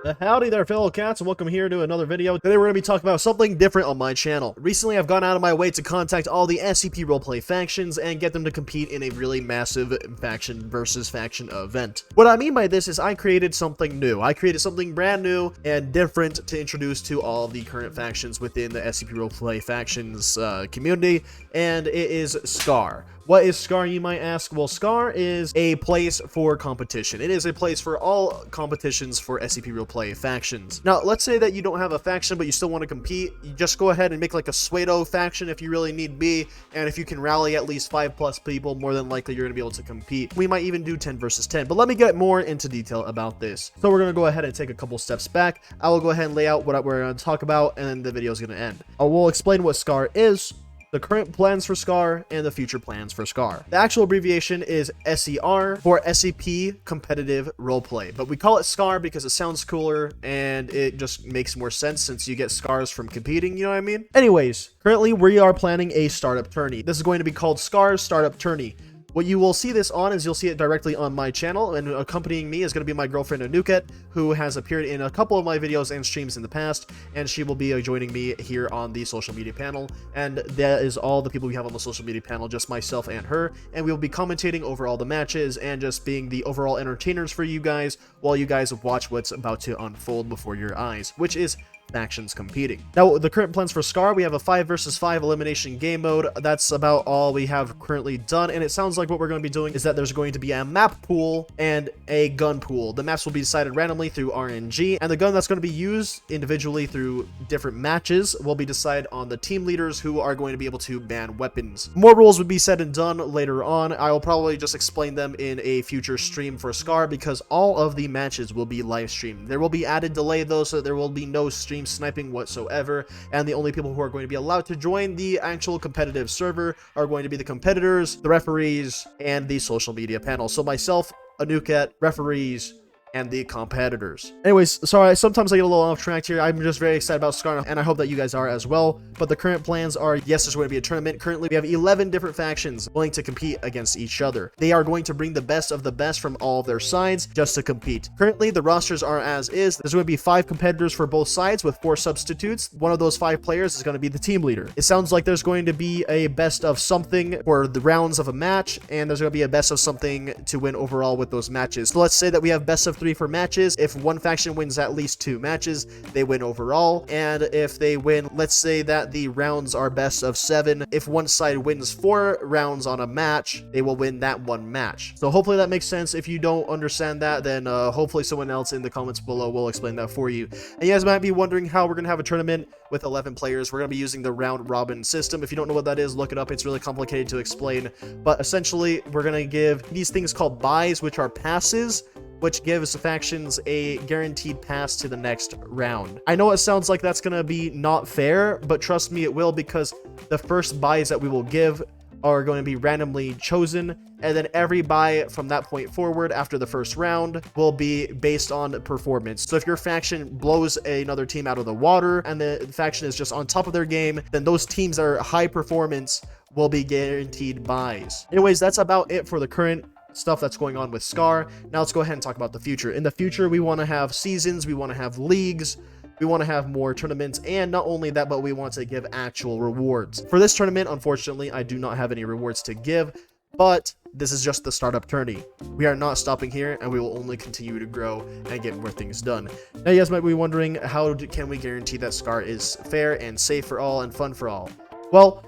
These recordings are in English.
Howdy there, fellow cats, and welcome here to another video. Today we're going to be talking about something different on my channel. Recently, I've gone out of my way to contact all the SCP roleplay factions and get them to compete in a really massive faction versus faction event. What I mean by this is I created something new. I created something brand new and different to introduce to all the current factions within the SCP roleplay factions community, and it is SCAR. What is SCAR, you might ask? Well, SCAR is a place for competition. It is a place for all competitions for SCP roleplay factions. Now, let's say that you don't have a faction, but you still want to compete. You just go ahead and make like a pseudo faction if you really need be, and if you can rally at least 5+ people, more than likely you're going to be able to compete. We might even do 10 versus 10, but let me get more into detail about this. So we're going to go ahead and take a couple steps back. I will go ahead and lay out what we're going to talk about, and then the video is going to end. I will explain what SCAR is, the current plans for SCAR, and the future plans for SCAR. The actual abbreviation is SCR for SCP Competitive Roleplay, but we call it SCAR because it sounds cooler and it just makes more sense since you get scars from competing, you know what I mean? Anyways, currently we are planning a startup tourney. This is going to be called SCAR Startup Tourney. What you will see this on is you'll see it directly on my channel, and accompanying me is going to be my girlfriend Anuket, who has appeared in a couple of my videos and streams in the past, and she will be joining me here on the social media panel. And that is all the people we have on the social media panel, just myself and her, and we will be commentating over all the matches and just being the overall entertainers for you guys while you guys watch what's about to unfold before your eyes, which is factions competing. Now, the current plans for SCAR, we have a 5 versus 5 elimination game mode. That's about all we have currently done, and it sounds like what we're going to be doing is that there's going to be a map pool and a gun pool. The maps will be decided randomly through RNG, and the gun that's going to be used individually through different matches will be decided on the team leaders, who are going to be able to ban weapons. More rules would be said and done later on. I will probably just explain them in a future stream for SCAR because all of the matches will be live streamed. There will be added delay though, so there will be no stream sniping whatsoever, and the only people who are going to be allowed to join the actual competitive server are going to be the competitors, the referees, and the social media panel. So myself, Anuket, referees, and the competitors. Anyways, sorry, sometimes I get a little off track here. I'm just very excited about SCAR, and I hope that you guys are as well. But the current plans are, yes, there's going to be a tournament. Currently, we have 11 different factions willing to compete against each other. They are going to bring the best of the best from all of their sides just to compete. Currently, the rosters are as is. There's going to be 5 competitors for both sides with 4 substitutes. One of those 5 players is going to be the team leader. It sounds like there's going to be a best of something for the rounds of a match, and there's going to be a best of something to win overall with those matches. So let's say that we have best of 3 for matches. If one faction wins at least 2 matches, they win overall. And if they win, let's say that the rounds are best of 7. If one side wins 4 rounds on a match, they will win that one match. So hopefully that makes sense. If you don't understand that, then hopefully someone else in the comments below will explain that for you. And you guys might be wondering how we're going to have a tournament with 11 players. We're going to be using the round robin system. If you don't know what that is, look it up. It's really complicated to explain. But essentially, we're going to give these things called buys, which are passes, which gives factions a guaranteed pass to the next round. I know it sounds like that's going to be not fair, but trust me, it will, because the first buys that we will give are going to be randomly chosen, and then every buy from that point forward after the first round will be based on performance. So if your faction blows another team out of the water and the faction is just on top of their game, then those teams that are high performance will be guaranteed buys. Anyways, that's about it for the current stuff that's going on with SCAR. Now let's go ahead and talk about the future. In the future, we want to have seasons, we want to have leagues, we want to have more tournaments, and not only that, but we want to give actual rewards. For this tournament, unfortunately, I do not have any rewards to give, but this is just the startup tourney. We are not stopping here, and we will only continue to grow and get more things done. Now, you guys might be wondering, can we guarantee that SCAR is fair and safe for all and fun for all? Well,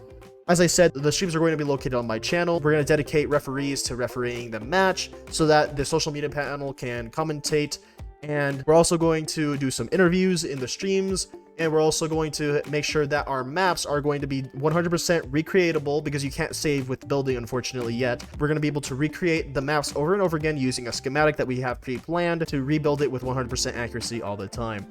as I said, the streams are going to be located on my channel. We're going to dedicate referees to refereeing the match so that the social media panel can commentate. And we're also going to do some interviews in the streams. And we're also going to make sure that our maps are going to be 100% recreatable, because you can't save with building, unfortunately, yet. We're going to be able to recreate the maps over and over again using a schematic that we have pre-planned to rebuild it with 100% accuracy all the time.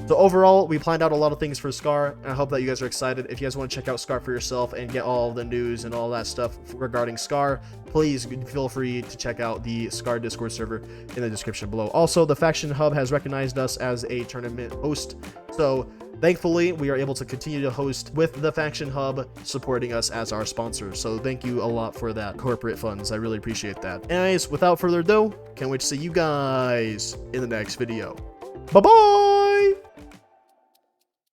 So overall, we planned out a lot of things for SCAR, and I hope that you guys are excited. If you guys want to check out SCAR for yourself and get all the news and all that stuff regarding SCAR, please feel free to check out the SCAR Discord server in the description below. Also, the Faction Hub has recognized us as a tournament host, so thankfully, we are able to continue to host with the Faction Hub supporting us as our sponsor. So thank you a lot for that, corporate funds. I really appreciate that. Anyways, without further ado, can't wait to see you guys in the next video. Bye-bye!